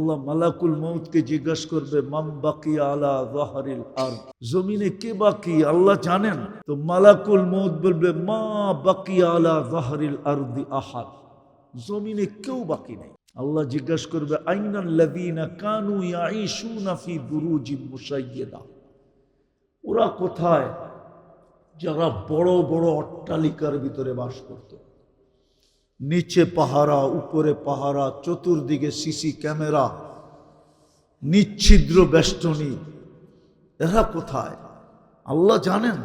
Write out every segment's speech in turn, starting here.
আল্লাহ মালাকুল মউতকে জিজ্ঞাসা করবে মাম বাকিয়া আলা যাহরিল আরদ, জমিনে কে বাকি আল্লাহ জানেন। তো মালাকুল মউত বলবে মা বাকিয়া আলা যাহরিল আরদি আহাদ, জমিনে কেউ বাকি নাই। আল্লাহ জিজ্ঞাসা করবে আইনাল্লাযীনা কানু ইয়াঈশুনা ফি বুরুজিন মুশাইয়্যাদা, ওরা কোথায় যারা বড় বড় অট্টালিকার ভিতরে বাস করত, নিচে পাহারা, উপরে পাহারা, চতুর্দিকে সিসি ক্যামেরা, নিচ্ছিদ্র বেষ্টনী, এরা কোথায়? আল্লাহ জানেন।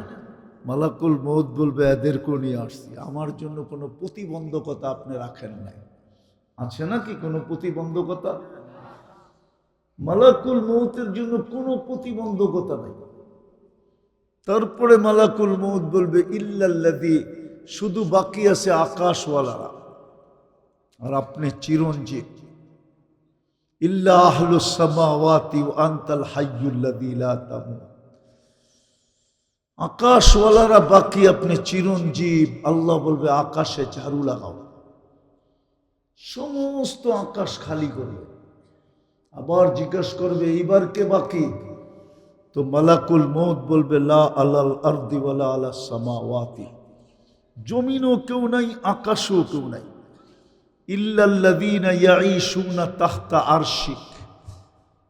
মালাকুল মউত বলবে এদেরকেও নিয়ে আসছি, আমার জন্য কোনো প্রতিবন্ধকতা আপনি রাখেন নাই। আছে নাকি কোনো প্রতিবন্ধকতা? মালাকুল মউতের জন্য কোনো প্রতিবন্ধকতা নাই। তারপরে মালাকুল মউত বলবে ইল্লাল্লাযী, শুধু বাকি আছে আকাশওয়ালারা, আর আপনি চিরঞ্জীব। ইল্লা আহলুস সামাওয়াতি ওয়া আনতাল হাইয়্যুল্লাযী লা তামুত, আকাশওয়ালারা বাকি, আপনি চিরঞ্জীব। আল্লাহ বলবে আকাশে ঝাড়ু লাগাও, সমস্ত আকাশ খালি করবে। আবার জিজ্ঞাসা করবে এইবার কে বাকি? তো মালাকুল মউত বলবে লা আলাল আরদি ওয়ালা আলাস সামাওয়াতি, জমিনও কেউ নাই, আকাশও কেউ নাই। ইল্লাল্লাযীনা ইয়াঈশুনা তাহতা আরশিক,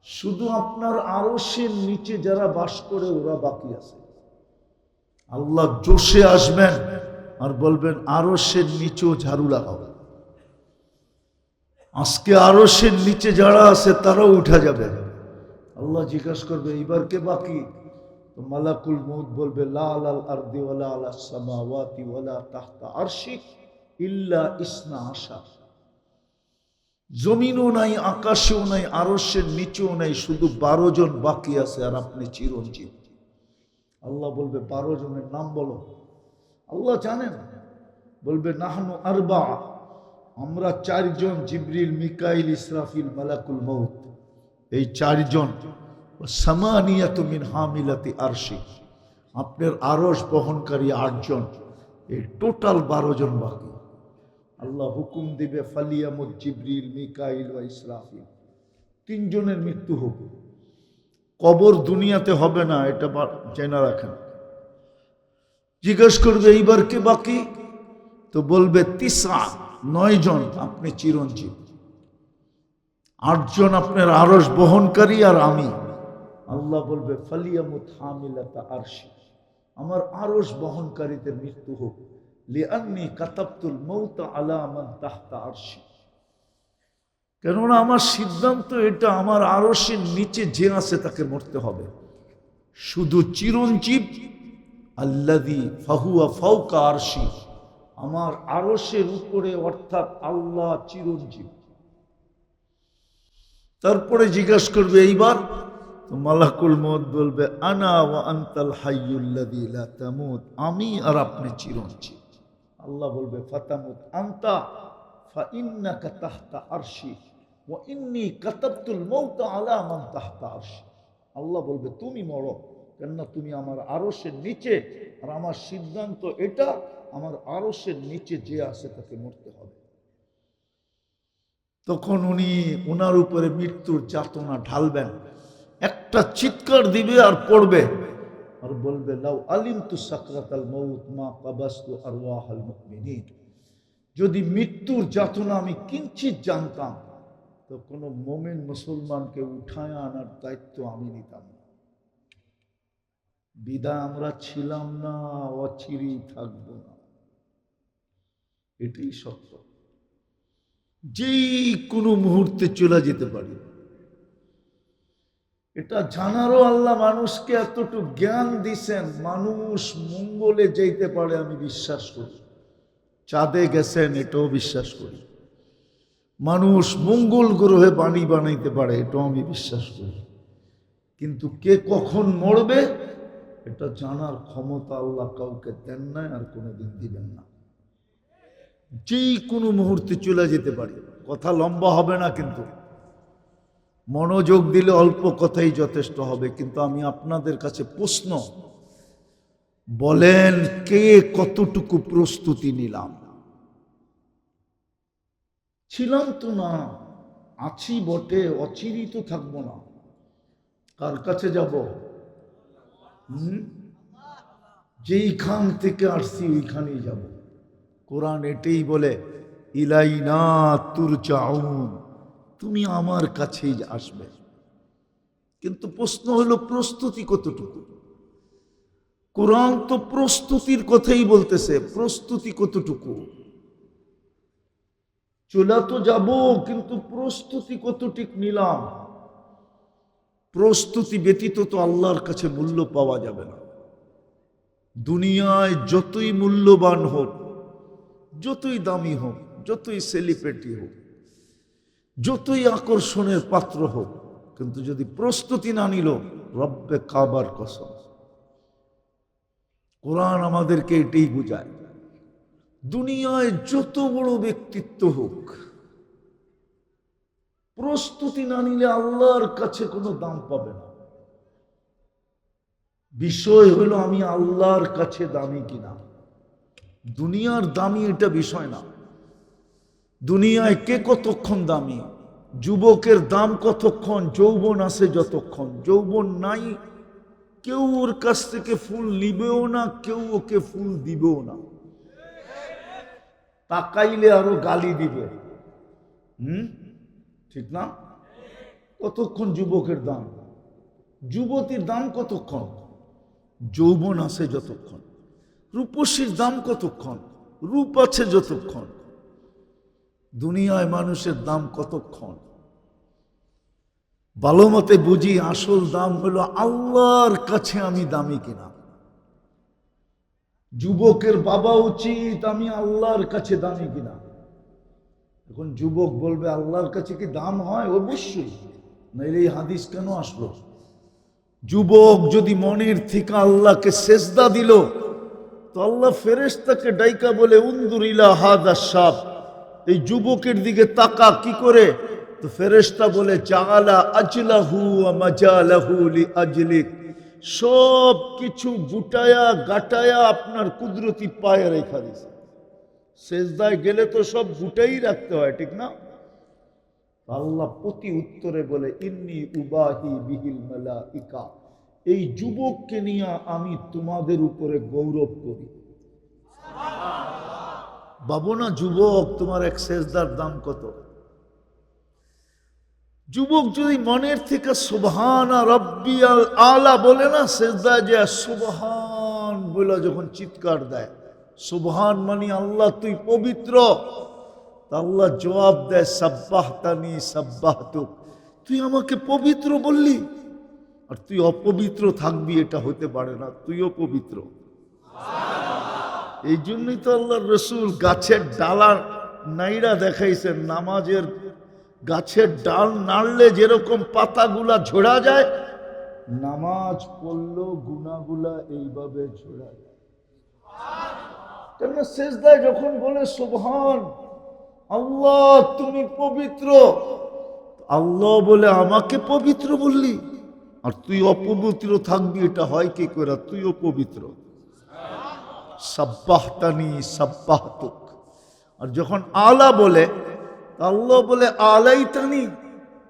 শুধু আপনার আরশের নিচে যারা বাস করে ওরা বাকি আছে। আল্লাহ জোশে আসবেন আর বলবেন আরশের নিচেও ঝাড়ু লাগাও। আজকে আরশের নিচে যারা আছে তারাও উঠা যাবে। আল্লাহ জিজ্ঞাসা করবে এইবার কে বাকি? তো মালাকুল মউত বলবে লা আলাল আরদি ওয়ালা আলাস সামাওয়াতি ওয়ালা তাহতা আরশিক ইল্লা ইসনা আশার, জমিনও নাই, আকাশেও নাই, আরশের নিচেও নাই, শুধু 12 জন বাকি আছে, আর আপনি চিরঞ্জীব। আল্লাহ বলবে 12 জনের নাম বলো। আল্লাহ জানেন। বলবে নাহনু আরবা, আমরা 4 জন, জিবরিল, মিকাইল, ইসরাফিল, মালাকুল মউত, এই 4 জন। সামানিয়াতু মিন হামিলাতি আরশি, আপনার আরশ বহনকারী 8 জন, এই টোটাল 12 জন বাকি। আল্লাহ হুকুম দিবে ফালিয়ামুত জিবরিল, মিকাইল ও ইসরাফিল, 3 জনের মৃত্যু হোক। কবর দুনিয়াতে হবে না, এটা জেনে রাখেন। জিজ্ঞেস করবে এইবার কে বাকি? তো বলবে 9 জন, আপনি চিরঞ্জীব। 8 জন আপনার আরশ বহনকারী আর আমি। আল্লাহ বলবে ফালিয়ামুত হামিলাতা আরশি, আমার আরশ বহনকারীদের মৃত্যু হোক। লিআন্নী কাতাবতুল মাউত আলা মান তাহতা আরশি, কেননা আমার সিদ্ধান্ত এটা, আমার আরশের নিচে যে আছে তাকে মরতে হবে। শুধু চিরঞ্জীব আল্লাযী ফাহুয়া ফাওকা আরশি, আমার আরশের উপরে, অর্থাৎ আল্লাহ চিরঞ্জীব। তারপরে জিজ্ঞাসা করবে এইবার? তো মালাকুল মউত বলবে আনা ওয়া আনতাল হাইয়্যুল্লাযী লা তামুত, আমি আর আপনি চিরঞ্জীব। আল্লাহ বলবে ফাতামুত আনতা ফা ইন্নাকা তাহতা আরশি ওয়া ইন্নী কাতাবতুল মাউত আলা মান তাহতা আরশি। আল্লাহ বলবে তুমি মরো, কেননা তুমি আমার আরশের নিচে, আর আমার সিদ্ধান্ত এটা, আমার আরশের নিচে যে আছে তাকে মরতে হবে। তখন উনি ওনার উপরে মৃত্যুর যাতনা ঢালবেন, একটা চিৎকার দিবে আর পড়বে, আর বলবে লাউ আলিমতু সাকরাতাল মাউত মা কাবাসতু আরওয়াহাল মুমিনিন, যদি মৃত্যুর যাতনা আমি কিঞ্চিত জানতাম তো কোনো মুমিন মুসলমানকে উঠায় আনার দায়িত্ব আমি নিতাম না। বিদায় আমরা ছিলাম না, অচিরেই থাকবো না, এটাই সত্য। যেই কোনো মুহূর্তে চলে যেতে পারি, এটা জানারও আল্লাহ মানুষকে এতটুকু জ্ঞান দিছেন, মানুষ মঙ্গলে যেতে পারে আমি বিশ্বাস করি, চাঁদে গেছেন এটাও বিশ্বাস করি, মানুষ মঙ্গল গ্রহে বাণী বানাইতে পারে এটাও আমি বিশ্বাস করি, কিন্তু কে কখন মরবে এটা জানার ক্ষমতা আল্লাহ কাউকে দেন না, আর কোনোদিন দিবেন না। যেই কোনো মুহূর্তে চলে যেতে পারি। কথা লম্বা হবে না, কিন্তু মনোযোগ দিলে অল্প কথাই যথেষ্ট হবে। কিন্তু আমি আপনাদের কাছে প্রশ্ন, বলেন কে কতটুকু প্রস্তুতি নিলাম? ছিলাম তো না, আছি বটে, অচিরই তো থাকবো না। কার কাছে যাব? যেইখান থেকে আসছি ওইখানেই যাব। কোরআন এটাই বলে, ইলাইনা তুরজাউন, তুমি আমার কাছেই আসবে। কিন্তু প্রশ্ন হলো প্রস্তুতি কতটুকু? কোরআন তো প্রস্তুতির কথাই বলতেছে, প্রস্তুতি কতটুকু? চলে তো যাব, কিন্তু প্রস্তুতি কতটুক নিলাম? প্রস্তুতি ব্যতীত তো আল্লাহর কাছে মূল্য পাওয়া যাবে না। দুনিয়ায় যতই মূল্যবান হোক, যতই দামি হোক, যতই সেলিব্রিটি হোক, যতই আকর্ষণের পাত্র হোক, কিন্তু যদি প্রস্তুতি না নিল, রব্বে কাবার কসম, কোরআন আমাদেরকে এটাই বোঝায়। দুনিয়ায় যত বড় ব্যক্তিত্ব হোক, প্রস্তুতি না নিলে আল্লাহর কাছে কোনো দাম পাবে না। বিষয় হলো আমি আল্লাহর কাছে দামি কিনা। দুনিয়ার দামি এটা বিষয় না। দুনিয়ায় কে কতক্ষণ দামি? যুবকের দাম কতক্ষণ? যৌবন আছে যতক্ষণ। যৌবন নাই, কেউ ওর কাছ থেকে ফুল নিবেও না, কেউ ওকে ফুল দিবেও না। তাকাইলে আরো গালি দিবে। ঠিক না? কতক্ষণ যুবকের দাম? যুবতীর দাম কতক্ষণ? যৌবন আছে যতক্ষণ। রূপসীর দাম কতক্ষণ? রূপ আছে যতক্ষণ। দুনিয়ায় মানুষের দাম কতক্ষণ? ভালো মতে বুঝি, আসল দাম হলো আল্লাহর কাছে আমি দামি কিনা। যুবকের বাবা উচিত আমি আল্লাহর কাছে দামি কিনা। এখন যুবক বলবে আল্লাহর কাছে কি দাম হয়? অবশ্যই, নাইলে এই হাদিস কেন আসলো? যুবক যদি মনের থেকে আল্লাহকে সেজদা দিল, তো আল্লাহ ফেরেশতাকে ডাইকা বলে, উনজুর ইলা হাদা শাব, এই যুবকের দিকে তাকা। কি করে? তো ফেরেশতা বলে, জাআলা আজলাহু ওয়া মাজালাহু লিআজলিক, সব কিছু গুটায়া গাটায়া আপনার কুদরতি পায়ে রেখা দিয়েছে। সেজদায় গেলে তো সব গুটাই রাখতে হয়, ঠিক না? আল্লাহ প্রতি উত্তরে বলে, ইন্নী উবাহি বিহিল মালাইকা, এই যুবককে নিয়ে আমি তোমাদের উপরে গৌরব করি। ভাবো না, যুবক, তোমার এক সেজদার দাম কত? যুবক যদি মনের থেকে সুবহানা রাব্বিয়াল আলা বলে না, সেজদায় যে সুবহান বলে যখন চিৎকার দেয়, সুবহান মানে আল্লাহ তুই পবিত্র, আল্লাহ জবাব দেয়, সাব্বাহতানি সাব্বাহতুক, তুই আমাকে পবিত্র বললি, আর তুই অপবিত্র থাকবি এটা হতে পারে না, তুইও পবিত্র। এই জন্যই তো আল্লাহর রাসূল গাছের ডালা নাইরা দেখাইছেন, নামাজের গাছের ডাল নাড়লে যেরকম পাতাগুলা ঝরা যায়, নামাজ পড়লেও গুনাহগুলা এইভাবে ঝরা যায়। কেন? সেজদায় যখন বলে সুবহান আল্লাহ তুমি পবিত্র, আল্লাহ বলে আমাকে পবিত্র বললি, আর তুই অপবিত্র থাকবি এটা হয় কি করে? তুইও পবিত্র। সাব্বাহতানি সাব্বাহতুক। আর যখন আলা বলে, আল্লাহ বলে আলাইতানি,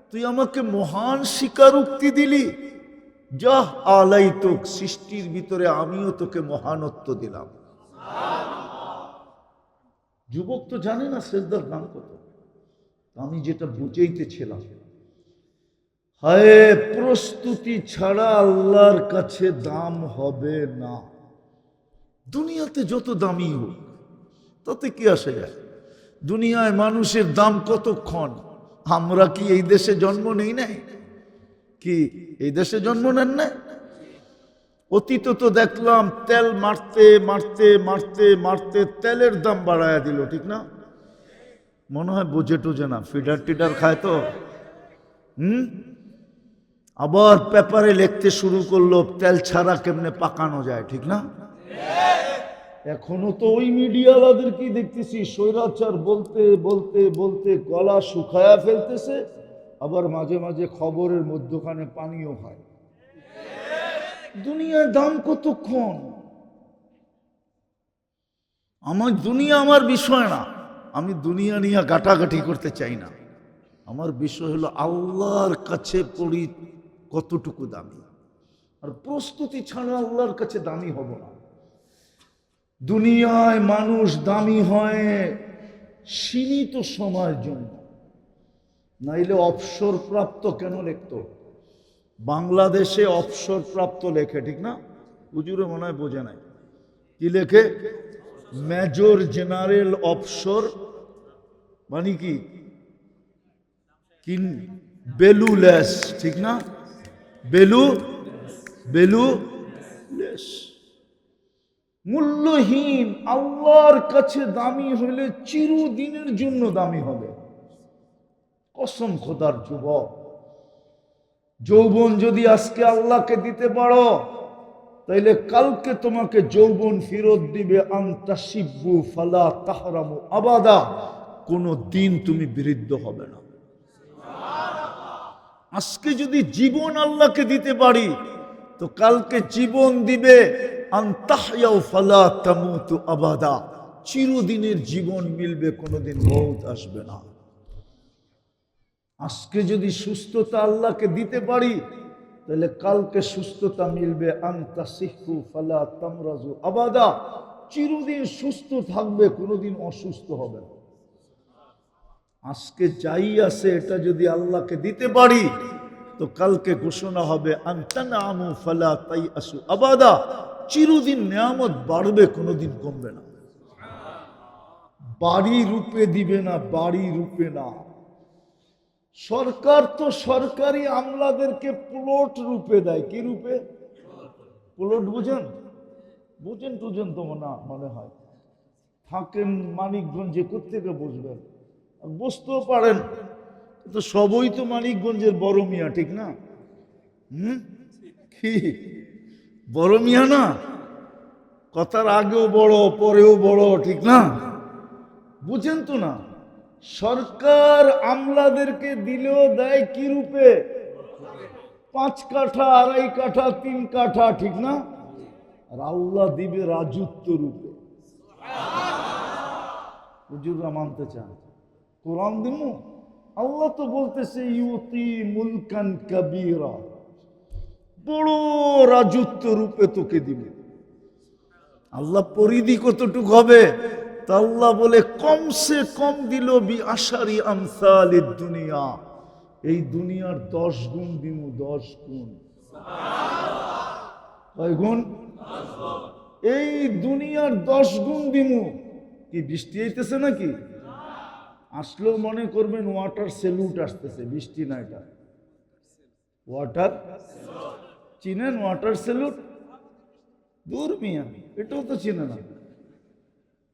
তুই আমাকে মহান স্বীকারোক্তি দিলি, যাহ আলাইতুক, সৃষ্টির ভিতরে আমিও তোকে মহানত্ব দিলাম। যুবক তো জানে না সেজদার দাম কত। আমি যেটা বুঝাইতেছিলাম, হায় প্রস্তুতি ছাড়া আল্লাহর কাছে দাম হবে না। দুনিয়াতে যত দামি হোক তাতে কি আসে যায়? দুনিয়ায় মানুষের দাম কতক্ষণ? আমরা কি এই দেশে জন্ম নেই নাই? কি এই দেশে জন্ম নেন না? অতীত তো দেখলাম তেল মারতে মারতে মারতে মারতে তেলের দাম বাড়ায়া দিল, ঠিক না? মনে হয় বোঝে টোঝে না, ফিডার টিডার খায় তো। আবার পেপারে লিখতে শুরু করলো তেল ছাড়া কেমনে পাকানো যায়, ঠিক না? এখনো তো ওই মিডিয়াওয়ালাদেরকে দেখতেছি স্বৈরাচার বলতে বলতে বলতে গলা শুকায়া ফেলতেছে, আবার মাঝে মাঝে খবরের মধ্যখানে পানিও খায়। দুনিয়ার দাম কতক্ষণ? আমার দুনিয়া আমার বিষয় না, আমি দুনিয়া নিয়ে গাটাগাটি করতে চাই না। আমার বিষয় হলো আল্লাহর কাছে পড়ি কতটুকু দামি, আর প্রস্তুতি ছাড়া আল্লাহর কাছে দামি হব না। দুনিয়ায় মানুষ দামি হয় সীমিত সময়ের জন্য, নাইলে অবসরপ্রাপ্ত কেন লিখতো? বাংলাদেশে অবসরপ্রাপ্ত লেখে, ঠিক না? হুজুরে মনে হয় বোঝে নাই। কি লেখে? মেজর জেনারেল অবসর, মানে কি বেলুলেস, ঠিক না? বেলুলেস, মূল্যহীন। আল্লাহর কাছে দামি হলে চিরদিনের জন্য দামি হবে। কসম খোদার যুবক, যৌবন যদি আজকে আল্লাহকে দিতে পারো, তাইলে কালকে তোমাকে যৌবন ফেরত দিবে। আনতা শিব্বু ফালা তাহরামু আবাদা, কোনো দিন তুমি বিরুদ্ধ হবে না। আজকে যদি জীবন আল্লাহকে দিতে পারি, তো কালকে জীবন দিবে। আনতাহয়াউ ফালা তামুতু আবাদা, চিরদিনের জীবন মিলবে, কোনোদিন মউত আসবে না। আজকে যদি সুস্থতা আল্লাহকে দিতে পারি, তাহলে কালকে সুস্থতা মিলবে। আনতা সিহু ফালা তামরাজু আবাদা, চিরদিন সুস্থ থাকবে, কোনোদিন অসুস্থ হবে না। আজকে যাই আছে এটা যদি আল্লাহকে দিতে পারি, তো কালকে ঘোষণা হবে আনতানামু ফালা তাইআসু আবাদা, চিরদিন নিয়ামত বাড়বে, কোনোদিন কমবে না। বাড়ি রূপে দিবে না, বাড়ি রূপে না। সরকার তো সরকারি আমলাদেরকে প্লট রূপে দেয়। কি রূপে? প্লট বুঝেন? বুঝেন টুঝেন তো না মনে হয়, থাকেন মানিকগঞ্জে, কোত্থেকে বুঝবেন? বুঝতেও পারেন, তো সবই তো মানিকগঞ্জের বড় মিয়া, ঠিক না? কি বড় মিয়া না? কথার আগেও বড়, পরেও বড়, ঠিক না? বুঝেন তো না? সরকার আমলাদেরকে দিলেও দেয় কি রূপে? 5 কাঠা, 2.5 কাঠা, 3 কাঠা, ঠিক না? আর আল্লাহ দিবে রাজত্ব রূপে। হুজুররা মানতে চান? কোরআন দিমু, আল্লাহ তো বলতেছে ইউতি মুলকান কাবীরা, বড় রাজত্ব রূপে তোকে দিবে। আল্লাহ পরিধি কতটুক হবে? তা আল্লাহ বলে কমসে কম দিল বি আশারি আমসালিদ দুনিয়া, এই দুনিয়ার 10 গুণ দিমু, 10 গুণ। কয় গুণ? এই দুনিয়ার 10 গুণ দিমু। কি বৃষ্টি হইতেছে নাকি? আসলেও মনে করবেন ওয়াটার সেলুট আসতেছে, বৃষ্টি না। এটা ওয়াটার, চিনেন ওয়াটার সেলুট? দূর মিয়া, এটাও তো চিনে না।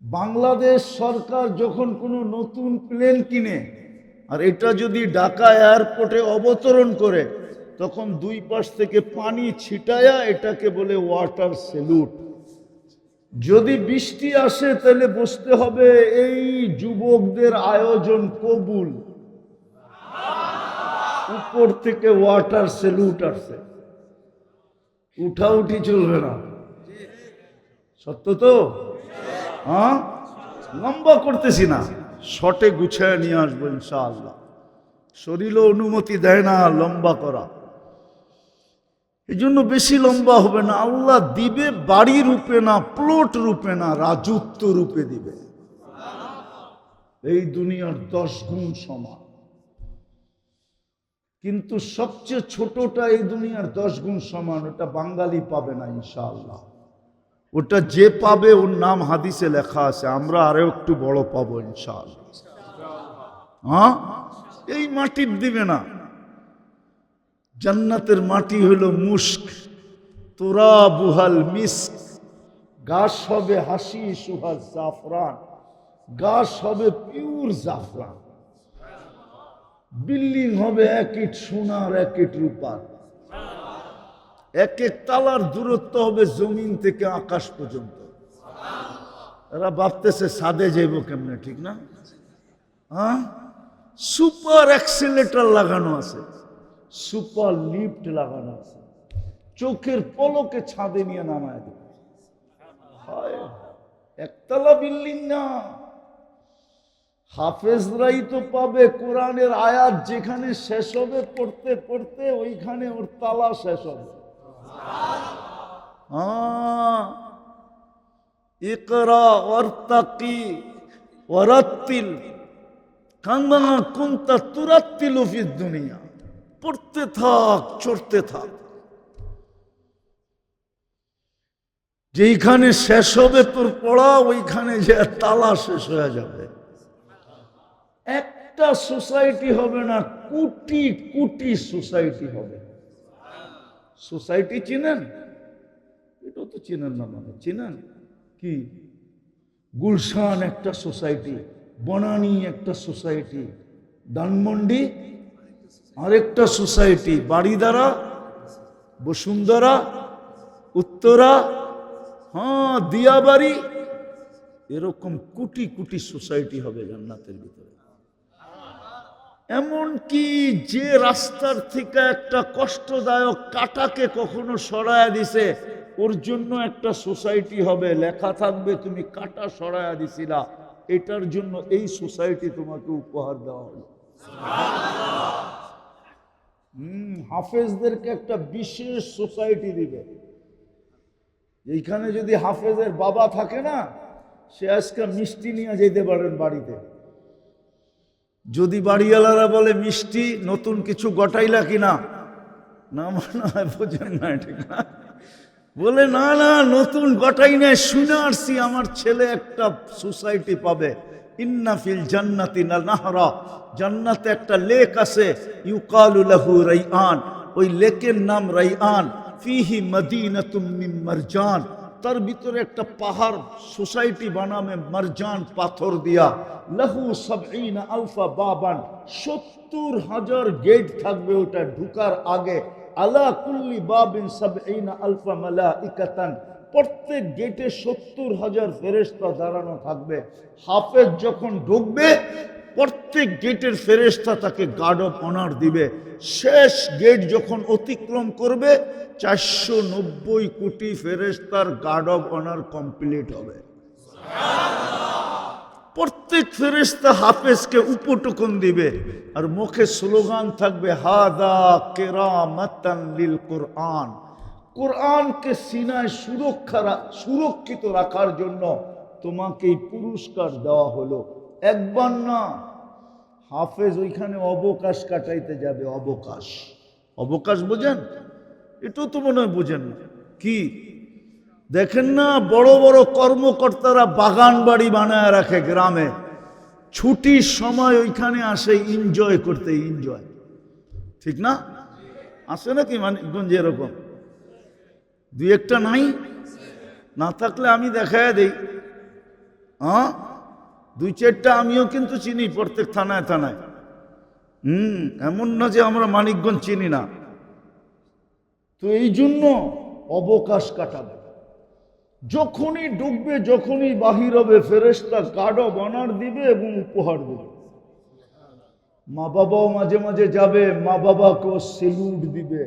বাংলাদেশ সরকার যখন কোনো নতুন প্লেন কিনে, আর এটা যদি ঢাকা এয়ারপোর্টে অবতরণ করে, তখন 2 পাশ থেকে পানি ছিটায়া এটাকে বলে ওয়াটার সেলুট। যদি বৃষ্টি আসে তাহলে বুঝতে হবে এই যুবকদের আয়োজন কবুল, উপর থেকে ওয়াটার সেলুট আসছে। উঠাউঠি চলবে না, সত্য তো? হ্যাঁ, লম্বা করতেছি না, শর্টে গুছায় নিয়ে আসবো ইনশাআল্লাহ। শরীরও অনুমতি দেয় না লম্বা করা, এই জন্য বেশি লম্বা হবে না। আল্লাহ দিবে বাড়ি রূপে না, প্লট রূপে না, রাজত্ব রূপে দিবে। এই দুনিয়ার 10 গুণ সমান। কিন্তু সবচেয়ে ছোটটা এই দুনিয়ার 10 গুণ সমান, ওটা বাঙালি পাবে না ইনশাআল্লাহ। ওটা যে পাবে ওর নাম হাদিসে লেখা আছে, আমরা আরো একটু বড় পাবো ইনশাআল্লাহ। হ্যাঁ, এই মাটির দিবে না। জান্নাতের মাটি হলো মুস্ক, তুরাবুহাল মিস্ক, গাছ হবে হাসি সুহাল জাফরান, গাছ হবে পিওর জাফরান, বিল্ডিং হবে 1 ইট সোনার 1 ইট রূপার, 1 তালার দূরত্ব হবে জমিন থেকে আকাশ পর্যন্ত। এরা ভাবতেছে ছাদে যাইব কেমনে, ঠিক না? হ্যাঁ, সুপার অ্যাক্সিলারেটর লাগানো আছে, সুপার লিফট লাগানো আছে, চোখের পলকে ছাদে নিয়ে নামায় দেবে। 1 তলা বিল্ডিং না, হাফেজরাই তো পাবে কোরআনের আয়াত যেখানে শেষ হবে পড়তে পড়তে ওইখানে ওর তালা শেষ হবে। ইকরা ওয়ারতাকি ওয়ারাত্তিল কামা কুনতা তুরাত্তিলু ফিদ দুনিয়া। পড়তে থাক, চড়তে থাক, যেইখানে শেষ হবে তোর পড়া ওইখানে যে তালা শেষ হয়ে যাবে। একটা সোসাইটি হবে না, কোটি কোটি সোসাইটি হবে। সোসাইটি চিনেন? এটা তো চিনেন না, মানে চিনেন কি? গুলশান একটা সোসাইটি, বনানী একটা সোসাইটি, ধানমন্ডি আরেকটা সোসাইটি, বাড়িদারা, বসুন্ধরা, উত্তরা, হ্যাঁ দিয়াবাড়ি, এরকম কোটি কোটি সোসাইটি হবে জান্নাতের ভিতরে। এমন কি যে রাস্তার থেকে একটা কষ্টদায়ক কাটাকে কখনো সরায়া দিছে ওর জন্য একটা সোসাইটি হবে, লেখা থাকবে তুমি কাটা সরায়া দিছিলা, এটার জন্য এই সোসাইটি তোমাকে উপহার দেওয়া হলো। হাফেজদেরকে একটা বিশেষ সোসাইটি দিবে। এইখানে যদি হাফেজের বাবা থাকে না, সে আজকে মিষ্টি নিয়ে যেতে পারেন বাড়িতে। যদি বাড়িওয়ালারা বলে মিষ্টি নতুন কিছু গটাইলা কিনা, না মনে হয় বোঝেন না, ঠিক না? বলে না না নতুন গটাই নাই, শুনে আসছি আমার ছেলে একটা সোসাইটি পাবে। ইন্না ফিল জান্নাতি নাহরা, জান্নাতে একটা লেক আছে, ইউকালু লাহু রাইআন, ওই লেকের নাম রাইআন। ফিহি মদিনাতুম মিন মারজান, তার ভিতরে একটা পাহাড় সোসাইটি বানাবে মারজান পাথর দিয়া। লাহু ৭০ আলফা বাবান, ৭০,০০০ গেট থাকবে ওটা ঢুকার আগে। আলা কুল্লি বাবিন ৭০ আলফা মালাইকাতান, প্রত্যেক গেটে ৭০,০০০ ফেরেশতা দাঁড়ানো থাকবে। হাফেজ যখন ঢুকবে প্রত্যেক গেটের ফেরেশতা তাকে গার্ড অফ অনার দিবে। শেষ গেট যখন অতিক্রম করবে ৪৯০ কোটি ফেরেশতার গার্ড অফ অনার কমপ্লিট হবে। প্রত্যেক ফেরেশতা হাফেজকে উপটকন দিবে আর মুখে স্লোগান থাকবে, হাদা কেরামাতান লিল কুরআন, কোরআনকে সিনায় সুরক্ষিত রাখার জন্য তোমাকে এই পুরস্কার দেওয়া হলো। একবার না, হাফেজ ওইখানে অবকাশ কাটাইতে যাবে। অবকাশ, অবকাশ বোঝেন? এটাও তো মনে হয় বোঝেন না। কি দেখেন না, বড় বড় কর্মকর্তারা বাগান বাড়ি বানায় রাখে গ্রামে, ছুটির সময় ওইখানে আসে এনজয় করতে। এনজয়, ঠিক না? আসে নাকি মানিকগঞ্জে এরকম? দুই একটা নাই? না থাকলে আমি দেখায় দেই। হ্যাঁ, দুই চারটা আমিও কিন্তু চিনি প্রত্যেক থানায় থানায়। এমন না যে আমরা মানিকগঞ্জ চিনি না। তো এই জন্য অবকাশ কাটাবে। যখনই ডুববে, যখনই বাহির হবে, ফেরেশতা গার্ড অফ অনার দিবে এবং উপহার দিবে। মা বাবাও মাঝে মাঝে যাবে, মা বাবাকেও সেলুট দিবে,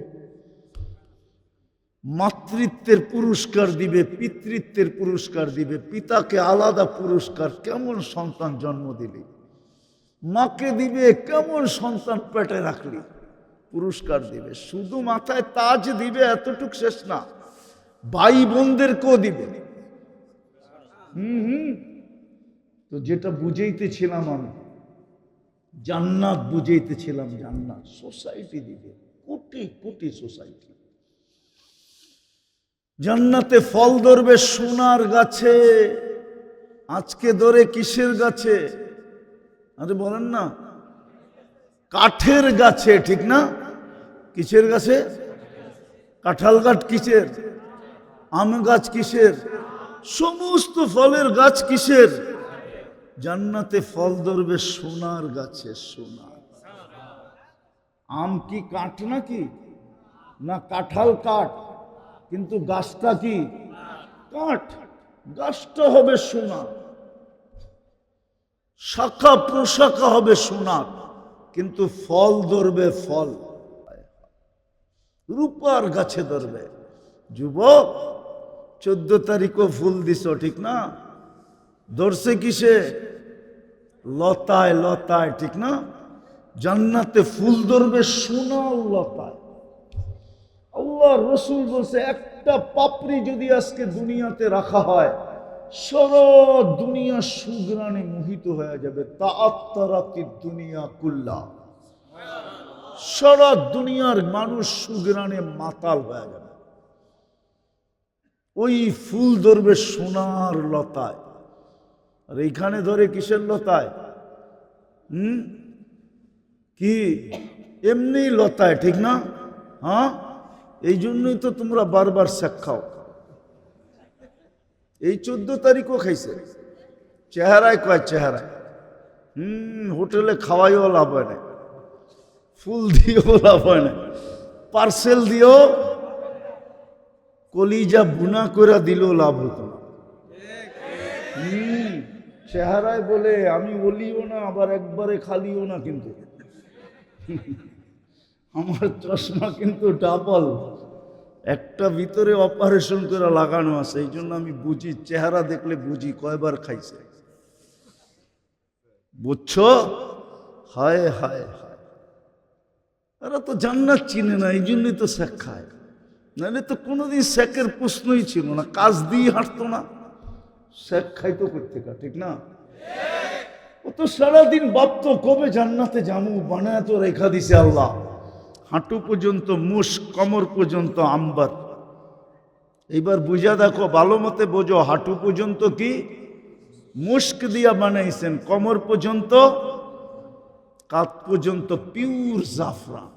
মাতৃত্বের পুরস্কার দিবে, পিতৃত্বের পুরস্কার দিবে। পিতাকে আলাদা পুরস্কার, কেমন সন্তান জন্ম দিলি। মাকে দিবে, কেমন সন্তান পেটে রাখলি, পুরস্কার দিবে। শুধু মাথায় তাজ দিবে এতটুক শেষ না, ভাই বোনদেরকেও দিবে। তো যেটা বুঝাইতেছিলাম আমি, জান্নাত বুঝাইতেছিলাম, জান্নাত সোসাইটি দিবে, কোটি কোটি সোসাইটি। জান্নাতে ফল ধরবে সোনার গাছে। আজকে ধরে কিসের গাছে? আরে বলেন না, কাঠের গাছে, ঠিক না? কিসের গাছে? কাঁঠাল গাছ কিসের? আম গাছ কিসের? সমস্ত ফলের গাছ কিসের? জান্নাতে ফল ধরবে সোনার গাছে। সোনা। আম কি কাঠ নাকি? না, কাঁঠাল কাঠ, কিন্তু গাছটা কি কাঠ? গাছটা হবে সোনা, শাখা প্রশাখা হবে সোনা, কিন্তু ফল ধরবে ফল রূপার গাছে ধরবে। যুবক, 14 তারিখও ফুল দিছ, ঠিক না? ধরছে কিসে? লতায় লতায়, ঠিক না? জান্নাতে ফুল ধরবে সোনার লতায়। আল্লাহ রসুল বলছে একটা পাপড়ি যদি আজকে দুনিয়াতে রাখা হয়, সারা দুনিয়া সুগ্রানে মোহিত হয়ে যাবে। তাআত্তারাতিদ দুনিয়া কুল্লা, সারা দুনিয়ার মানুষ সুগ্রানে মাতাল হয়ে যাবে। ওই ফুল ধরবে সোনার লতায়, আর এইখানে ধরে কিসের লতায়? কি এমনি লতায়, ঠিক না? হ্যাঁ, এই জন্যই তো তোমরা বারবার শেখ খাও। এই 14 তারিখও খাইছে, চেহারায় কয় চেহারায়। হোটেলে খাওয়াইও লাভ হয় না, ফুল দিয়েও লাভ হয় না, পার্সেল দিয়েও কলিজা বুনা করে দিলেও লাভ হতো না। চেহারায় বলে আমি ওলিও না, আবার একবারে খালিও না, কিন্তু আমার চশমা কিন্তু ডাবল, একটা ভিতরে অপারেশন করে লাগানো আছে। এই জন্য আমি বুঝি, চেহারা দেখলে বুঝি কয়বার খাইছে, বুঝছো? হায় হায় হায়, এরা তো জান্নাত চিনে না, এই জন্যই তো শেখ খায়। নাহলে তো কোনোদিন শেখের প্রশ্নই ছিল না, কাজ দিয়ে হাঁটতো না, শেখ খাইতো কোত্থেকে, ঠিক না? ও তো সারাদিন ভাবতো কবে জান্নাতে যাবো, বানায় তো রেখা দিছে আল্লাহ। হাঁটু পর্যন্ত মুশ, কমর পর্যন্ত আম্বার। এইবার বুঝা দেখো, ভালো মতে বোঝো, হাঁটু পর্যন্ত কি মুস্ক দিয়া বানাইছেন, কমর পর্যন্ত, কাঁধ পর্যন্ত পিওর জাফরান,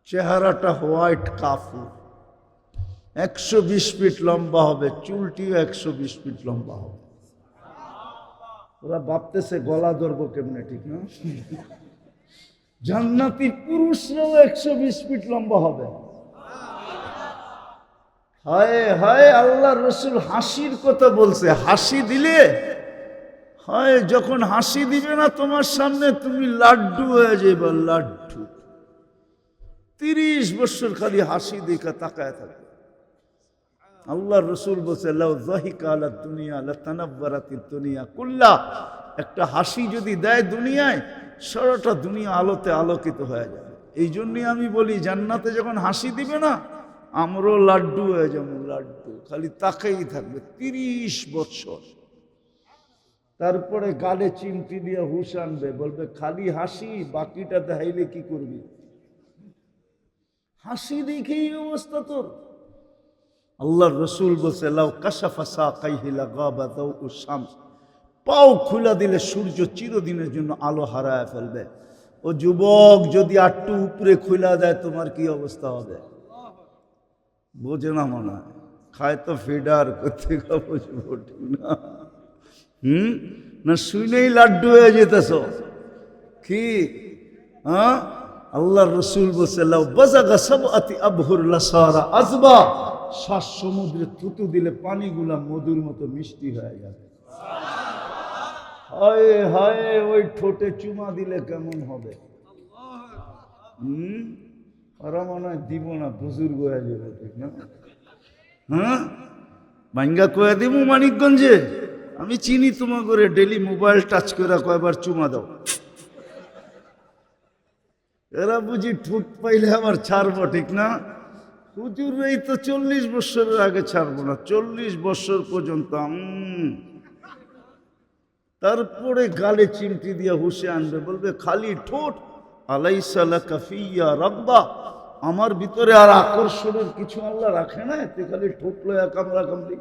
চেহারাটা হোয়াইট কাফুর, 120 ফিট লম্বা হবে, চুলটিও 120 ফিট লম্বা হবে। ওরা ভাবতেছে গলা ধরবো কেমনে, ঠিক না? জান্নাতি পুরুষরাও 120 ফিট লম্বা হবে। হায় হায়, আল্লাহ রসুল হাসির কথা বলছে, হাসি দিলে হয়, যখন হাসি দিবে না তোমার সামনে, তুমি লাড্ডু হয়ে যাবে, লাড্ডু। 30 বছর খালি হাসি দেখা তাকায় থাকবে। আল্লাহ রসুল বলছে, লাউ যাহিকা আলা দুনিয়া লাতানাব্বারাতিদ দুনিয়া কুল্লা, একটা হাসি যদি দেয় দুনিয়ায়, সারাটা দুনিয়া আলোতে আলোকিত হয়ে যাবে। এই জন্যই আমি বলি, জান্নাতে যখন হাসি দিবে না, আমরাও লাড্ডু হয়ে যাবো, লাড্ডু, খালি তাকাই থাকবে 30 বছর। তারপরে গালে চিমটি দিয়ে হুশ আনবে, বলবে খালি হাসি, বাকিটা দেখাইলে কি করবি? হাসি দেখেই অবস্থা তোর। আল্লাহর রসুল বলছে, লাউ কাশাফা সাকাইহি লাগাবা দাউ শামস, পাও খুলা দিলে সূর্য চিরদিনের জন্য আলো হারায় ফেলবে। ও যুবক, যদি আটটু উপরে খুলা দেয় তোমার কি অবস্থা হবে? বোঝে না মনে হয়, খায় তো ফিডার করতে বুঝবো, ঠিক না? না শুনেই লাড্ডু হয়ে যেতেছ কি? হ্যাঁ, আল্লাহর রসুল বলছে, লাউ বাজাগা সাবআতি আবহুর লাসারা আযবা, 7 সমুদ্রে থুতু দিলে পানিগুলা মধুর মতো মিষ্টি হয়ে যাবে। হায় হায়, ওই ঠোঁটে চুমা দিলে কেমন হবে? ওরা মনে হয় দিব না, বুজুর্গ হয়ে যাবে, ঠিক না? হ্যাঁ, ভাঙ্গা কয়ে দিব মানিকগঞ্জে, আমি চিনি তোমার করে, ডেলি মোবাইল টাচ করে কয়বার চুমা দাও। এরা বুঝি ঠোঁট পাইলে আবার ছাড়বো, ঠিক না? হুজুর এই তো 40 বছরের আগে ছাড়বো না, 40 বছর পর্যন্ত। তারপরে গালে চিমটি দিয়ে হুশে আনবে, বলবে খালি ঠোঁট, আলাইসা লাকা ফিয়া রাগবা, আমার ভিতরে আর আকর্ষণের কিছু আল্লাহ রাখে না, তুই খালি ঠোঁট লয়া কামড়া কামড়ি।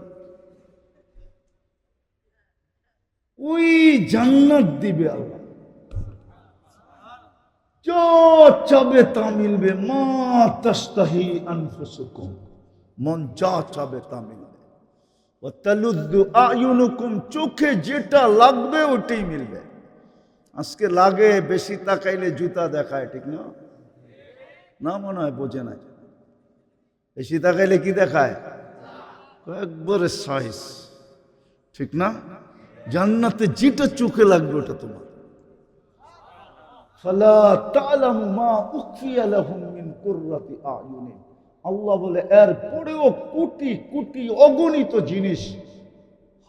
ওই জান্নাত দিবে আল্লাহ, যা চাবে তা মিলবে। মা তাস্তাহি আনফুসুকুম, মন যা চাবে তা মিলবে। ও তালুদ্দু আয়ুনুকুম, চোখে যেটা লাগবে ওটাই মিলবে। আজকে লাগে বেশি তাকাইলে জুতা দেখায়, ঠিক না? না মনে হয় বোঝে না, বেশি তাকাইলে কি দেখায়? একবারে সাইজ, ঠিক না? জান্নাতে যেটা চোখে লাগবে ওটা তোমার। ফালা তা'লামু মা উখফিয়া লাহুম মিন কুররাতি আয়ুনিন, আল্লাহ বলে এর পরেও কোটি কোটি অগণিত জিনিস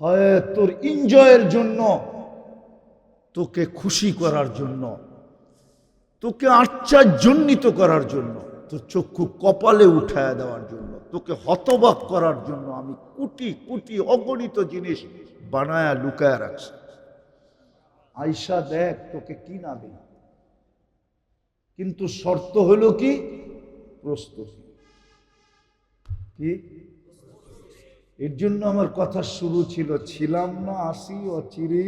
হয় তোর এনজয়ের জন্য তোকে খুশি করার জন্য, তোকে আশ্চর্যান্বিত করার জন্য, তোর চক্ষু কপালে উঠায় দেওয়ার জন্য, তোকে হতবাক করার জন্য আমি কোটি কোটি অগণিত জিনিস বানায়া লুকায় রাখছি। আয়সা দেখ তোকে কি না দেই, কিন্তু শর্ত হলো কি? প্রস্তুতি। কি? এর জন্য আমার কথা শুরু ছিল, ছিলাম না আসি অচিরে,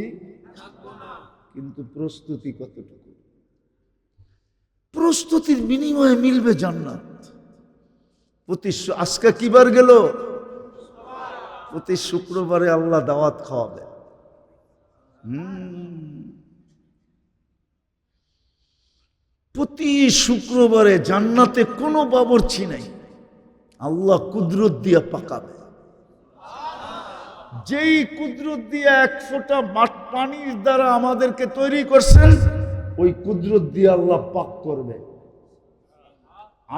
কিন্তু প্রস্তুতি কতটুকু? প্রস্তুতির বিনিময়ে মিলবে জান্নাত। আজকে কিবার গেল? প্রতি শুক্রবারে আল্লাহ দাওয়াত খাওয়াবে। প্রতি শুক্রবারে জান্নাতে কোনো বাবুর্চি নাই, আল্লাহ কুদরত দিয়া পাকাবে। যেই কুদরত দিয়া এক ফোঁটা পানির দ্বারা আমাদেরকে তৈরি করছেন, ওই কুদরত দিয়ে আল্লাহ পাক করবে।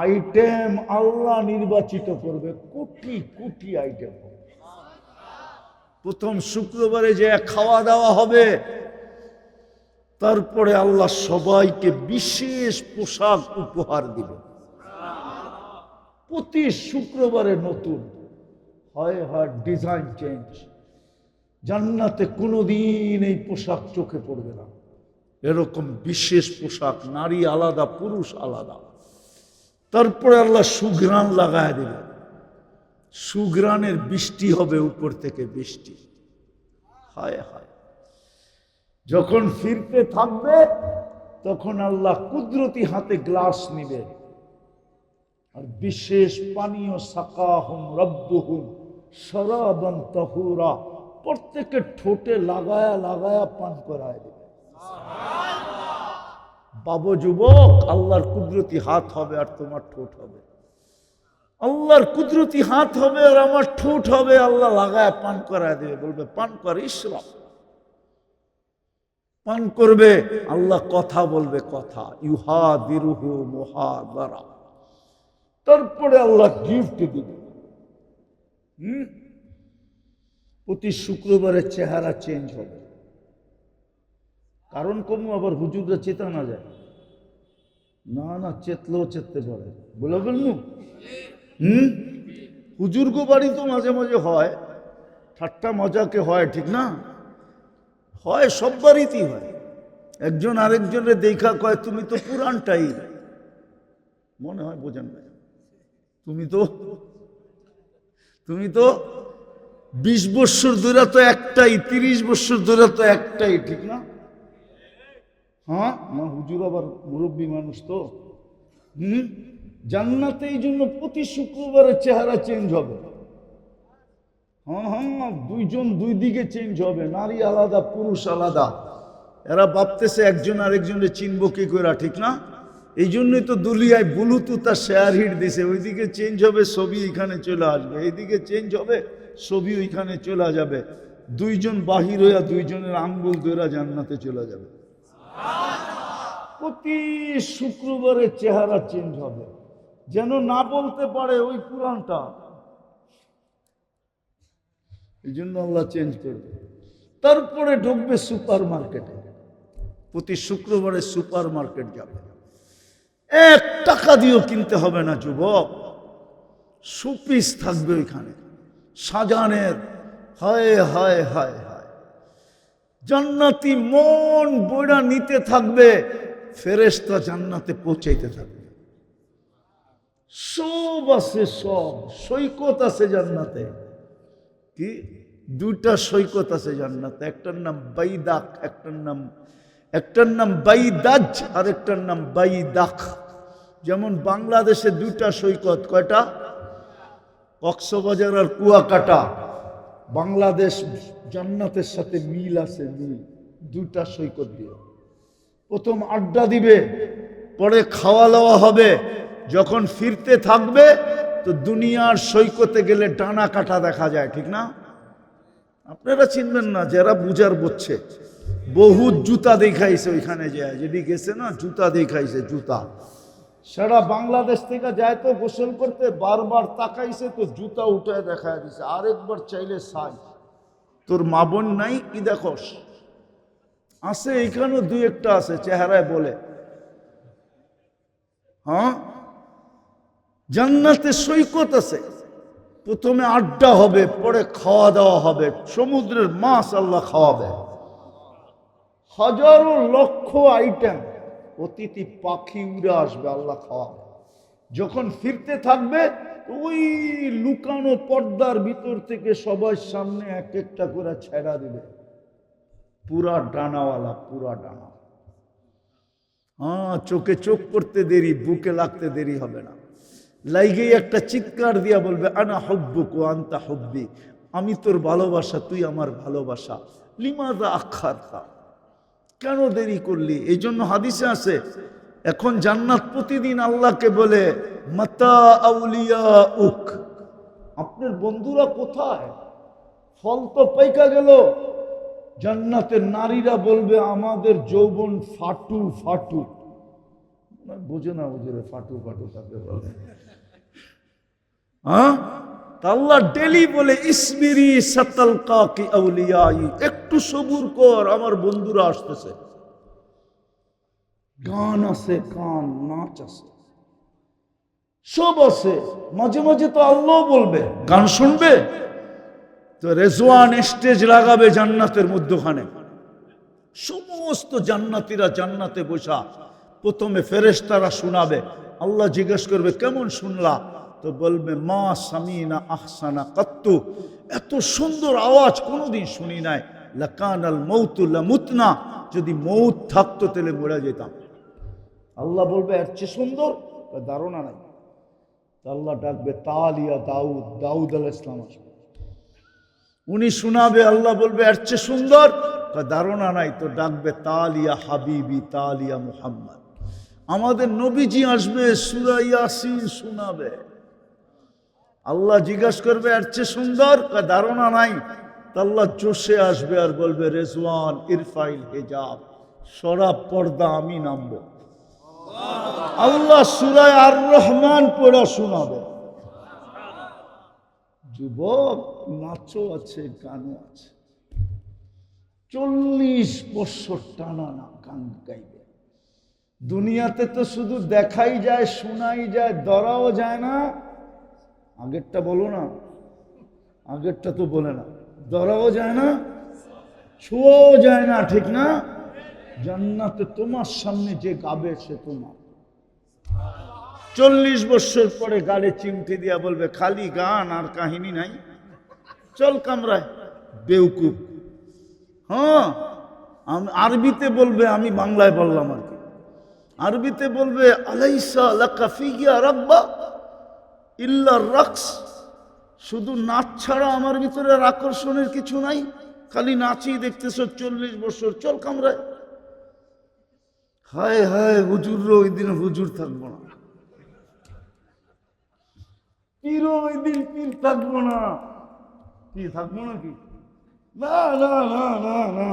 আইটেম আল্লাহ নির্বাচিত করবে, কোটি কোটি আইটেম। প্রথম শুক্রবারে যে খাওয়া দাওয়া হবে, তারপরে আল্লাহ সবাইকে বিশেষ পোশাক উপহার দিবে। প্রতি শুক্রবারে নতুন হয় হয় ডিজাইন চেঞ্জ। জান্নাতে কোনোদিন এই পোশাক চোখে পড়বে না, এরকম বিশেষ পোশাক, নারী আলাদা পুরুষ আলাদা। তারপরে আল্লাহ সুঘ্রাণ লাগায় দেবে, সুঘ্রাণের বৃষ্টি হবে, উপর থেকে বৃষ্টি। হায় হায়, যখন ফিরতে থাকবে তখন আল্লাহ কুদরতি হাতে গ্লাস নিবে, আর বিশেষ পানীয় সাকাহুম রব্বুহুম শরাবান তাহুরা, প্রত্যেকের ঠোঁটে লাগায়া লাগায়া পান করায় দেবে। বাবু যুবক, আল্লাহর কুদরতি হাত হবে আর তোমার ঠোঁট হবে, আল্লাহর কুদরতি হাত হবে আর আমার ঠোঁট হবে, আল্লাহ লাগায় পান করায় দেবে, বলবে পান কর ইসরাফ। পান করবে, আল্লাহ কথা বলবে, কথা ইউহাদিরুহু মুহাদারা। তারপরে আল্লাহ গিফট দিবে। প্রতি শুক্রবারে চেহারা চেঞ্জ হবে। কারণ কমু আবার হুজুররা চেতা না যায়, না না চেতলেও চেততে পারে, বলে বলবো। হুজুর গো বাড়ি তো মাঝে মাঝে হয়, ঠাট্টা মজাকে হয়, ঠিক না? হয়, সব বাড়িতেই হয়। একজন আরেকজনের দেখা কয়, তুমি তো পুরানটাই, মনে হয় বোঝেন না, তুমি তো 20 বছর ধরে তো একটাই, 30 বছর ধরে তো একটাই, ঠিক না? হ্যাঁ না, হুজুর আবার মুরব্বী মানুষ তো। জান্নাতে এই জন্য প্রতি শুক্রবারে চেহারা চেঞ্জ হবে। হ্যাঁ, দুইজন দুই দিকে চেঞ্জ হবে, নারী আলাদা পুরুষ আলাদা। এরা ভাবতেছে একজন আরেকজনের চিনব কি করে, ঠিক না? এই জন্যই তো দুলিয়ায় ব্লুটুথ আর শেয়ার হিট দিছে, ওইদিকে চেঞ্জ হবে ছবি এখানে চলে আসবে, এইদিকে চেঞ্জ হবে ছবি ওইখানে চলে যাবে। দুইজন বাহির হইয়া দুইজনের আঙ্গুল ধরে জান্নাতে চলে যাবে। প্রতি শুক্রবারে চেহারা চেঞ্জ হবে, যেন না বলতে পারে ওই পুরানটা। এই জন্য আল্লাহ চেঞ্জ করবে। তারপরে ঢুকবে সুপার মার্কেটে, প্রতি শুক্রবারে সুপার মার্কেট যাবে। 1 টাকা দিয়েও কিনতে হবে না যুবক, সুপিস থাকবে ওইখানে সাজানের। হায় হায় হায় হায়, জান্নাতি মন বইরা নিতে থাকবে, ফেরেশতা জান্নাতে পৌঁছাইতে থাকবে। সব আছে, সব সৈকত আছে জান্নাতে। কি? 2টা সৈকত আছে জান্নাতে, একটার নাম বাইদাক, একটার নাম বাইদাজ, আর একটার নাম বাইদাক। যেমন বাংলাদেশে 2টা সৈকত, কয়টা? কক্সবাজার আর কুয়াকাটা। বাংলাদেশ জান্নাতের সাথে মিল আছে, মিল 2টা সৈকত দিয়ে। প্রথম আড্ডা দিবে, পরে খাওয়া দাওয়া হবে। যখন ফিরতে থাকবে তো দুনিয়ার সৈকতে গেলে ডানা কাটা দেখা যায়, ঠিক না? আপনারা চিনবেন না, যারা বুঝার বুঝছে। বহুত জুতা দেখাইছে ওইখানে যায়, যেটি গেছে না, জুতা দেখাইছে, জুতা। সারা বাংলাদেশ থেকে যায় তো গোসল করতে, বারবার তাকাইছে তো জুতা উঠায় দেখায় দিছে, আরেকবার চাইলে সাই। তোর মা বোন নাই কি দেখোস? আছে এখানেও দুই একটা আছে চেহারায় বলে। হ্যাঁ, জান্নাতে সৈকত আছে, প্রথমে আড্ডা হবে, পরে খাওয়া দাওয়া হবে, সমুদ্রের মাছ আল্লাহ খাওয়াবে, হাজারো লক্ষ আইটেম, অতিথি পাখি উড়ে আসবে, আল্লাহ খাওয়াবে। যখন ফিরতে থাকবে ওই লুকানো পর্দার ভিতর থেকে সবার সামনে এক একটা করে ছেড়া দিবে, পুরা ডানাওয়ালা, পুরা ডানা। হ্যাঁ, চোখে চোখ পড়তে দেরি, বুকে লাগতে দেরি হবে না। লাইগেই একটা চিৎকার দিয়া বলবে, আনা হুব্বুক ওয়া আনতা হুব্বি, আমি তোর ভালোবাসা, তুই আমার ভালোবাসা। লিমাযা আখারতা, কেন দেরি করলি? এই জন্য হাদিসে আছে, এখন জান্নাত প্রতিদিন আল্লাহকে বলে, মাতা আউলিয়াউক, আপনার বন্ধুরা কোথায়? ফল তো পাইকা গেল। জান্নাতের নারীরা বলবে, আমাদের যৌবন ফাটু ফাটু। বোঝে না ওদের ফাটু ফাটু কাকে বলে? হ্যাঁ, আল্লাহ ডেলি বলে, ইসবিরি সাতালকা কি আউলিয়াই, একটু সবুর কর, আমার বন্ধুরা আসতেছে। গান আছে, গান, নাচ আছে, সব আছে। মাঝে মাঝে তো আল্লাহ বলবে, গান শুনবে তো রেজওয়ান স্টেজ লাগাবে জান্নাতের মধ্যখানে, সমস্ত জান্নাতীরা জান্নাতে বসা, প্রথমে ফেরেশতারা শোনাবে, আল্লাহ জিজ্ঞেস করবে, কেমন শুনলা? তো বলবে, মা সামিনা আহসানা কাত্তু, এত সুন্দর আওয়াজ কোনোদিন শুনি নাই। লাকানাল মাউতু লামুতনা, যদি মৌত থাকতো তাহলে মরে যেতাম। আল্লাহ বলবে, এর চেয়ে সুন্দর ধারণা নাই। আল্লাহ ডাকবে, তালিয়া দাউদ, দাউদ আলাইহিস সালাম আসবে, উনি শোনাবে। আল্লাহ বলবে, এর চেয়ে সুন্দর ধারণা নাই, তো ডাকবে, তালিয়া হাবিবি, তালিয়া মুহাম্মদ, আমাদের নবীজি আসবে, সূরা ইয়াসিন শোনাবে। আল্লাহ জিজ্ঞাসা করবে, এর চেয়ে সুন্দর ধারণা নাই। আল্লাহ জোশে আসবে আর বলবে, রেজওয়ান ইরফাইল হিজাব, সরা পর্দা, আমি নামবো। আল্লাহ সূরা আর রহমান পড়া শোনাবে। যুবক, নাচও আছে, গানও আছে, 40 বছর টানা না গান গাইবে। দুনিয়াতে তো শুধু দেখাই যায়, শোনাই যায়, ধরাও যায় না। আগেরটা বলো না, আগেরটা তো বলে না, ধরাও যায় না, ছোঁয়াও যায় না, ঠিক না? জান্নাতে তোমার সামনে যে গাবে সে তোমার। 40 বছর পরে গালে চিমটি দিয়া বলবে, খালি গান আর কাহিনী নাই, চল কামরায়, বেউকুফ। হ্যাঁ, আরবিতে বলবে, আমি বাংলায় বললাম আর কি। আরবিতে বলবে, আলাইসা লাকা ফিয়া রাব্বা ইল্লা রাকস, শুধু নাচ ছাড়া আমার ভিতরে আর আকর্ষণের কিছু নাই, খালি নাচই দেখতেছ 40 বছর, চল কামরায়। হায় হায়, হুজুরও ওই দিন হুজুর থাকবো না, পীরও ওই দিন পীর থাকবো না। কি থাকবো নাকি? না না না না না,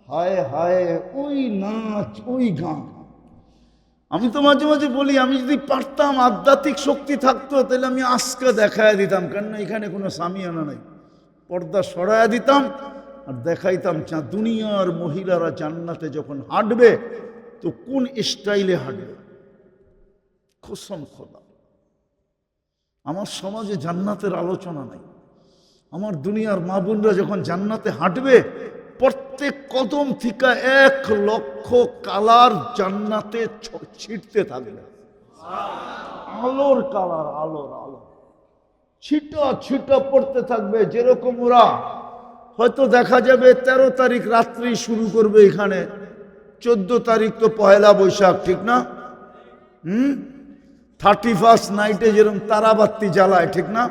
হায় হায়, ওই নাচ, ওই গান। আমি তো মাঝে মাঝে বলি, আমি যদি পারতাম, আধ্যাত্মিক শক্তি থাকতো, তাহলে আমি আজকে দেখায় দিতাম, কেন এখানে কোনো সামিয়ানা নাই, পর্দা সরায়া দিতাম আর দেখাইতাম দুনিয়ার মহিলারা জান্নাতে যখন হাঁটবে তো কোন স্টাইলে হাঁটবে। কসম খোদা, আমার সমাজে জান্নাতের আলোচনা নাই। আমার দুনিয়ার মা বোনরা যখন জান্নাতে হাঁটবে, প্রত্যেক কদম থেকে 1 লক্ষ কালার জান্নাতে ছিটতে থাকবে, আলোর কালার, আলোর আলো ছিটা ছিটা পড়তে থাকবে। যেরকম ওরা হয়তো দেখা যাবে 13 তারিখ রাত্রি শুরু করবে এখানে, 14 তারিখ তো পয়লা বৈশাখ, ঠিক না? 31 নাইটে যেরকম তারাবাতি জ্বালায়, ঠিক না?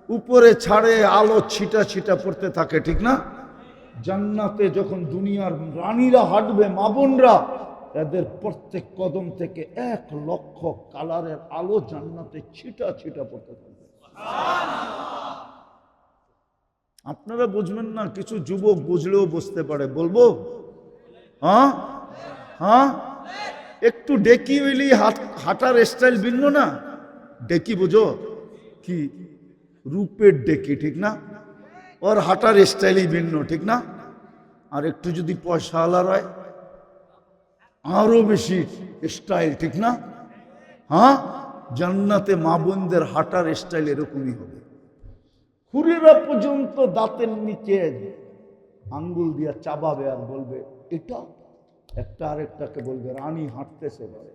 উপরে ছাড়ে, আলো ছিটা ছিটা পড়তে থাকে, ঠিক না? জান্নাতে যখন দুনিয়ার রানীরা হাঁটবে, মা বোনরা, এদের প্রত্যেক কদম থেকে 1 লক্ষ কালারের আলো জান্নাতে ছিটা ছিটা পড়তে থাকবে। আপনারা বুঝবেন না, কিছু যুবক বুঝলেও বুঝতে পারে, বলবো? হ্যাঁ হ্যাঁ, একটু ডেকি হইলি হাঁটার স্টাইল ভিন্ন না? ডেকি বুঝো কি? রূপের ডেকি, ঠিক না? ওর হাঁটার স্টাইলই ভিন্ন, ঠিক না? আর একটু যদি পয়সা আলার হয় আরো বেশি স্টাইল, ঠিক না? হ্যাঁ, জান্নাতে মা বোনদের হাঁটার স্টাইল এরকমই হবে। হুরেরা পর্যন্ত দাঁতের নিচে আঙ্গুল দিয়া চাবাবে আর বলবে এটা, একটা আরেকটাকে বলবে রানী হাঁটতেছে, বলে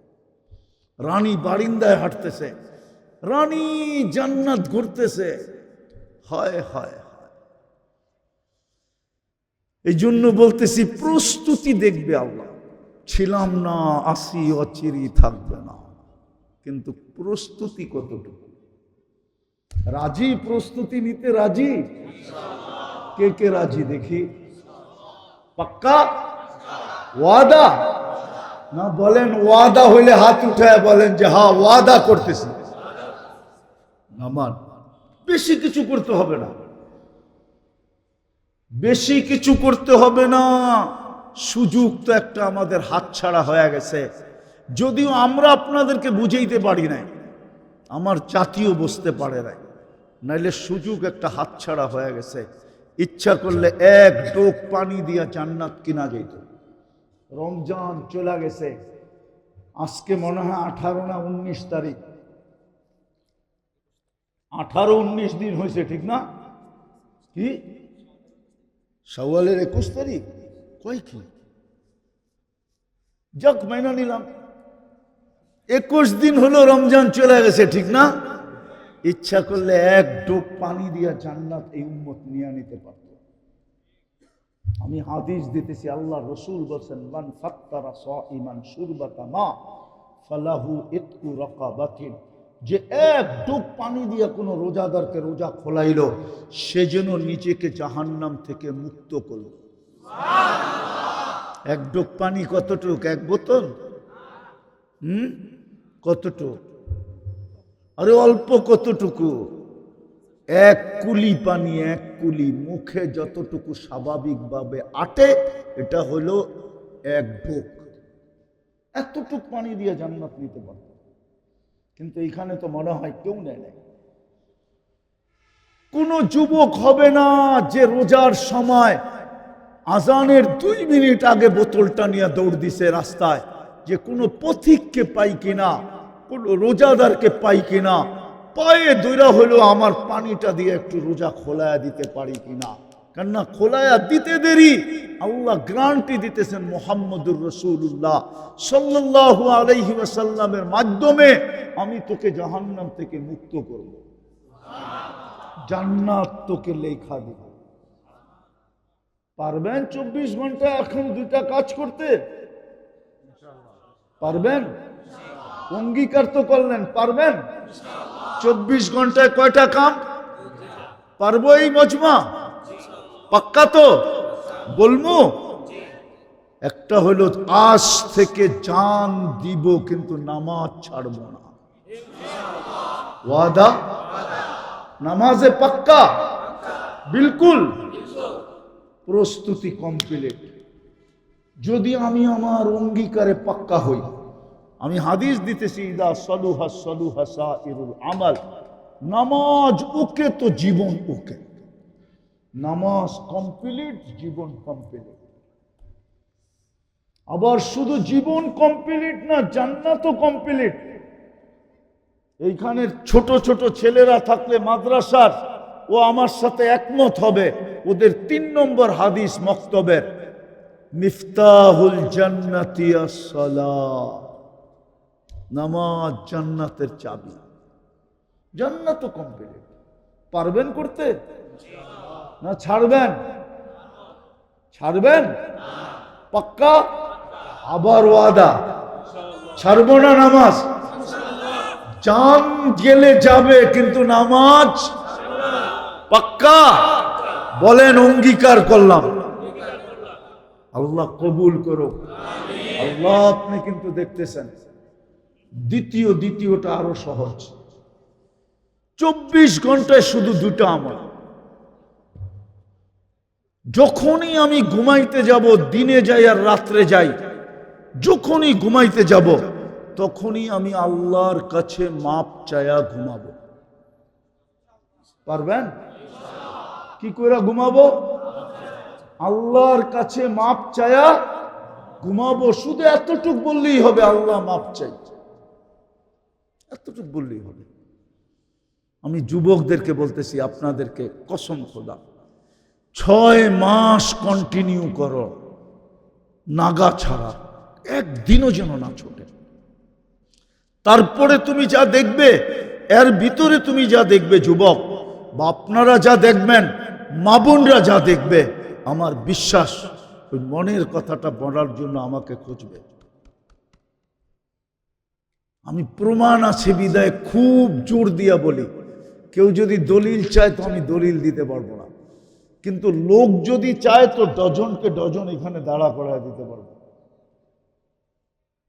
রানী বারিন্দায় হাঁটতেছে, রানী জান্নাত ঘুরতেছে। হায় হায় হায়, এই জন্য বলতেছি প্রস্তুতি দেখবে আল্লাহ। ছিলাম না, আসি, অচিরি থাকবে না, কিন্তু প্রস্তুতি কতটুকু? রাজি? প্রস্তুতি নিতে রাজি? কে কে রাজি দেখি? পাক্কা ওয়াদা না? বলেন ওয়াদা হইলে হাত উঠায় বলেন যে হ্যাঁ ওয়াদা করতেছি। নামান, বেশি কিছু করতে হবে না, বেশি কিছু করতে হবে না। সুযোগ তো একটা আমাদের হাতছাড়া হয়ে গেছে, যদিও আমরা আপনাদেরকে বুঝাইতে পারি নাই, আমার জাতীয় বুঝতে পারে নাই, নাইলে সুযোগ একটা হাতছাড়া হয়ে গেছে। ইচ্ছা করলে এক ডোক পানি দিয়া জান্নাত কিনা যেত। রমজান চলে গেছে, আজকে মনে হয় 18 না 19 তারিখ, 18-19 দিন হয়েছে, ঠিক না? কি শাওয়ালের 21 তারিখ? কয় কি, যাক মাইনা নিলাম, 21 দিন হলো রমজান চলে গেছে, ঠিক না? ইচ্ছা করলে এক ডোক পানি দিয়া জান্নাত এই উম্মত নিয়ে নিতে পারত। আমি হাদিস দিতেছি, আল্লাহ রসুল বলেন মান ফাত্তারা সাইমান শুরবাতা মা ফালাহু ইতকু রাকাবাতিন, যে এক ডোক পানি দিয়া কোনো রোজাদারকে রোজা খোলাইল, সে যেন নিজেকে জাহান্নাম থেকে মুক্ত করল। এক ডোক পানি কতটুক? এক বোতল? কতটুক? আরে অল্প, কতটুকু? এক কুলি পানি, এক কুলি, মুখে যতটুকু স্বাভাবিকভাবে আটে এটা হলো এক ঢোক। এতটুক পানি দিয়ে জান্নাত নিতে পারত, কিন্তু এখানে তো মনে হয় কেউ নেয় নাই। কোন যুবক হবে না যে রোজার সময় আজানের 2 মিনিট আগে বোতলটা নিয়ে দৌড় দিছে রাস্তায়, যে কোনো পথিককে পাই কিনা, কোন রোজাদারকে পাই কিনা, পায়ে দৌড়া হলো আমার পানিটা দিয়ে একটু রোজা খোলায়া দিতে পারি কিনা। কেননা খোলায়া দিতে দেরি, আল্লাহ গ্যারান্টি দিতেছেন মুহাম্মদুর রাসূলুল্লাহ সাল্লাল্লাহু আলাইহি ওয়াসাল্লামের মাধ্যমে আমি তোকে জাহান্নাম থেকে মুক্ত করব, জান্নাত তোকে লেখা দেব। পারবেন 24 ঘন্টা এখন 2টা কাজ করতে? পারবেন? অঙ্গীকার তো করলেন, পারবেন? 24 ঘন্টায় কয়টা কাম পারবো? এই মজমা পাক্কা তো বলবো। একটা হলো আজ থেকে জান দিব, কিন্তু নামাজ ছাড়বো না। ওয়াদা? নামাজে পাক্কা? বিলকুল। প্রস্তুতি কমপ্লিট। যদি আমি আমার অঙ্গীকারে পাক্কা হই, আমি হাদিস দিতেছি ইদা সালুহা সালুহা সাইরুল আমাল, নামাজ ওকে তো জীবন ওকে। নামাজ কমপ্লিট, জীবন কমপ্লিট। আবার শুধু জীবন কমপ্লিট না, জান্নাতও কমপ্লিট। এইখানে ছোট ছোট ছেলেরা থাকলে মাদ্রাসার, ও আমার সাথে একমত হবে, ওদের 3 নম্বর হাদিস মক্তবের, মিফতাহুল জান্নাতি আস-সালাহ, নামাজ জান্নাতের চাবি। জান্নাত কমপ্লিট। পারবেন করতে না ছাড়বেন? ছাড়বেন পাক্কা? আবার ওয়াদা, ছাড়বো না নামাজ। জান গেলে যাবে, কিন্তু নামাজ পাক্কা? বলেন অঙ্গীকার করলাম। আল্লাহ কবুল করুক। আল্লাহ, আপনি কিন্তু দেখতেছেন দ্বিতীয়টা আরো সহজ। 24 ঘন্টায় শুধু 2টা আমল। যখনই আমি ঘুমাইতে যাব, দিনে যাই আর রাত্রে যাই, যখনই ঘুমাইতে যাব তখনই আমি আল্লাহর কাছে মাপ চায়া ঘুমাবো। পারবেন? কি করে ঘুমাবো? আল্লাহর কাছে মাপ চায়া ঘুমাবো। শুধু এতটুক বললেই হবে, আল্লাহ মাপ চাই, এতটুক বললেই হবে। আমি যুবকদেরকে বলতেছি, আপনাদেরকে কসম খোদা, 6 মাস কন্টিনিউ করো, নাগা ছাড়া, একদিনও যেন না ছোটে। তারপরে তুমি যা দেখবে, এর ভিতরে তুমি যা দেখবে যুবক, বা আপনারা যা দেখবেন, মা বোনরা যা দেখবে, আমার বিশ্বাস ওই মনের কথাটা বলার জন্য আমাকে খুঁজবে। আমি প্রমাণ আছে বিদায় খুব জোর দিয়া বলি। কেউ যদি দলিল চায় তো আমি দলিল দিতে পারবো না, কিন্তু লোক যদি চায় তো ডজনকে ডজন এখানে দাঁড়া করায় দিতে পারবো।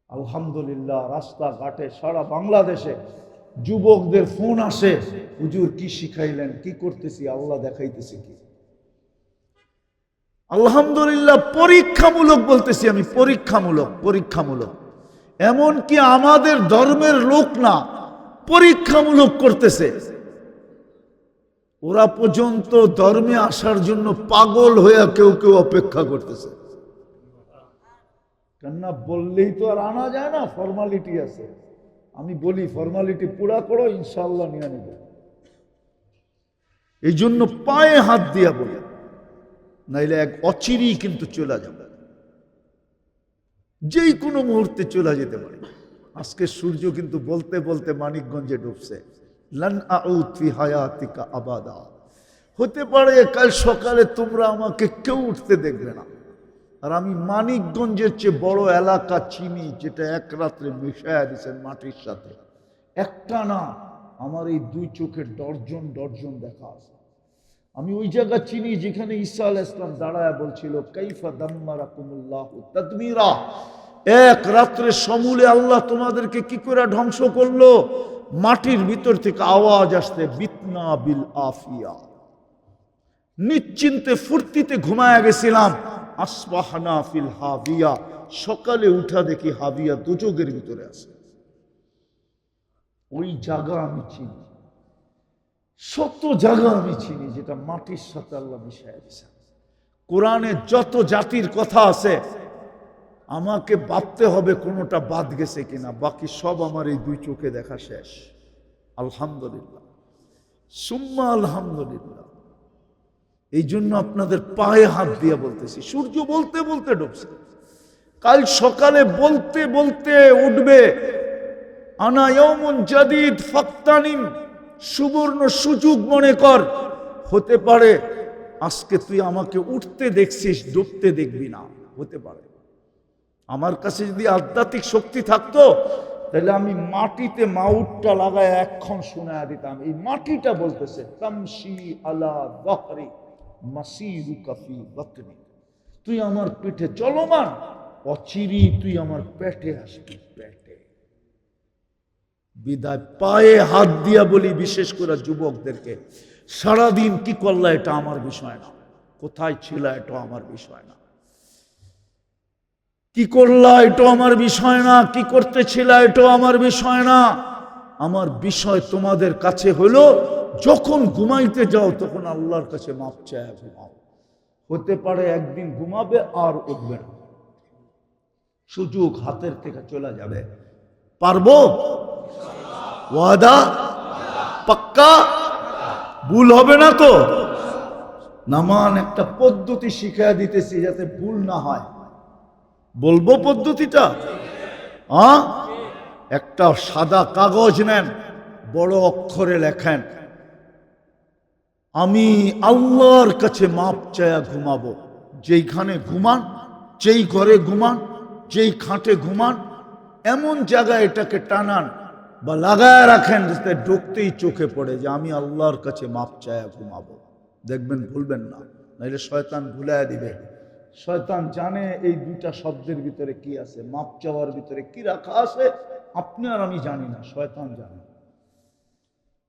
আলহামদুলিল্লাহ, রাস্তাঘাটে সারা বাংলাদেশে যুবকদের ফোন আসে, হুজুর কি শিখাইলেন, কি করতেছি, আল্লাহ দেখাইতেছি কি। আলহামদুলিল্লাহ, পরীক্ষামূলক বলতেছি আমি, পরীক্ষামূলক। এমনকি আমাদের ধর্মের লোক না, পরীক্ষামূলক করতেছে। ওরা পর্যন্ত ধর্মে আসার জন্য পাগল হয়ে কেউ কেউ অপেক্ষা করতেছে। কেননা বললেই তো আর আনা যায় না, ফর্মালিটি আছে। আমি বলি ফর্মালিটি পুরা করো, ইনশাআল্লাহ নিয়ে নেব। এই জন্য পায়ে হাত দিয়া বলি, নাইলে এক অচিরেই কিন্তু চলে যাবে, যেই কোনো মুহূর্তে চলে যেতে পারে। আজকে সূর্য কিন্তু বলতে বলতে মানিকগঞ্জে ডুবছে। লান আউদ ফি হায়াতিকা আবাদা, হতে পারে কাল সকালে তোমরা আমাকে কেউ উঠতে দেখবে না। আর আমি মানিকগঞ্জের চেয়ে বড় এলাকা চিনি, যেটা এক রাত্রে মিশায়া দিয়েছেন মাটির সাথে। একটা না, আমার এই 2 চোখের ডর্জন ডর্জন দেখা আছে। আমি ওই জায়গা চিনি যেখানে ঈসা আলাইহিস সালাম দাঁড়ায় বলছিল, কাইফা দাম্মারাকুমুল্লাহু তাদমিরা, এক রাত্রে সমূলে আল্লাহ তোমাদেরকে কি করে ধ্বংস করলো। মাটির ভিতর থেকে আওয়াজ আসতে, বিতনা বিল আফিয়া, নিশ্চিন্তে ফুর্তিতে ঘুমায়া গেছিলাম। আসবাহনা ফিল হাবিয়া, সকালে উঠা দেখি হাবিয়া দোজখের ভিতরে আছে। ওই জায়গা আমি চিনি, শত জায়গা আমি চিনি, যেটা মাটির সাথে আল্লাহ মিশাইয়া দিয়েছে। কোরআনে যত জাতির কথা আছে, আমাকে ভাবতে হবে কোনোটা বাদ গেছে কিনা, বাকি সব আমার এই 2 চোখে দেখা শেষ। আলহামদুলিল্লাহ, সুম্মা আলহামদুলিল্লাহ। এই জন্য আপনাদের পায়ে হাত দিয়ে বলতেছি, সূর্য বলতে বলতে ডুবছে, কাল সকালে বলতে বলতে উঠবে। আনা ইয়াউমুন জাদীদ ফাক্তানিম, সুবর্ণ সুযোগ মনে কর। হতে পারে আজকে তুই আমাকে উঠতে দেখছিস, ডুবতে দেখবি না, হতে পারে। আমার কাছে যদি আধ্যাত্মিক শক্তি থাকতো, তাহলে আমি মাটিতে মাউটটা লাগায় এক্ষণ শোনায়া দিতাম। এই মাটিটা বলতেছে, তামশি আলা যাহরি মাসিরুকা ফি বাতনি, তুই আমার পেটে চলমান, অচিরি তুই আমার পেটে আসবি, পেটে। বিদায় পায়ে হাত দিয়া বলি, বিশেষ করে যুবকদেরকে, সারাদিন কি করলা এটা আমার বিষয় না, কোথায় ছিল এটা আমার বিষয় না, কি করলা এটা আমার বিষয় না, কি করতেছিল এটা আমার বিষয় না। আমার বিষয় তোমাদের কাছে হলো, যখন ঘুমাইতে যাও তখন আল্লাহর কাছে মাপ চায় ঘুমাও। হতে পারে একদিন ঘুমাবে আর উঠবে না, সুযোগ হাতের থেকে চলে যাবে। পারবো? ওয়াদা পাক্কা? ভুল হবে না তো? নামান একটা পদ্ধতি শিখিয়ে দিতেছি যাতে ভুল না হয়। বলবো পদ্ধতিটা? একটা সাদা কাগজ নেন, বড় অক্ষরে লেখেন, আমি আল্লাহর কাছে মাপ চায়া ঘুমাবো। যেইখানে ঘুমান, যেই ঘরে ঘুমান, যেই খাটে ঘুমান, এমন জায়গায় এটাকে টানান বা লাগায় রাখেন যাতে ঢুকতেই চোখে পড়ে যে আমি আল্লাহর কাছে মাপ চায়া ঘুমাবো। দেখবেন ভুলবেন না, নাইলে শয়তান ভুলাইয়া দিবে। শয়তান জানে এই 2টা শব্দের ভিতরে কি আছে, মাপ চাওয়ার ভিতরে কি রাখা আছে, আপনি আর আমি জানি না, শয়তান জানে।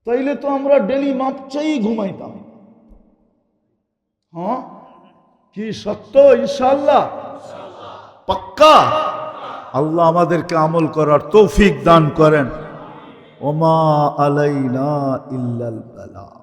তাইলে তো আমরা ডেলি মাপ চাই ঘুমাইতাম। হ্যাঁ, কি সত্য? ইনশাআল্লাহ পাক্কা? আল্লাহ আমাদেরকে আমল করার তৌফিক দান করেন। ওমা আলাইনা ইল্লাল বালাগ।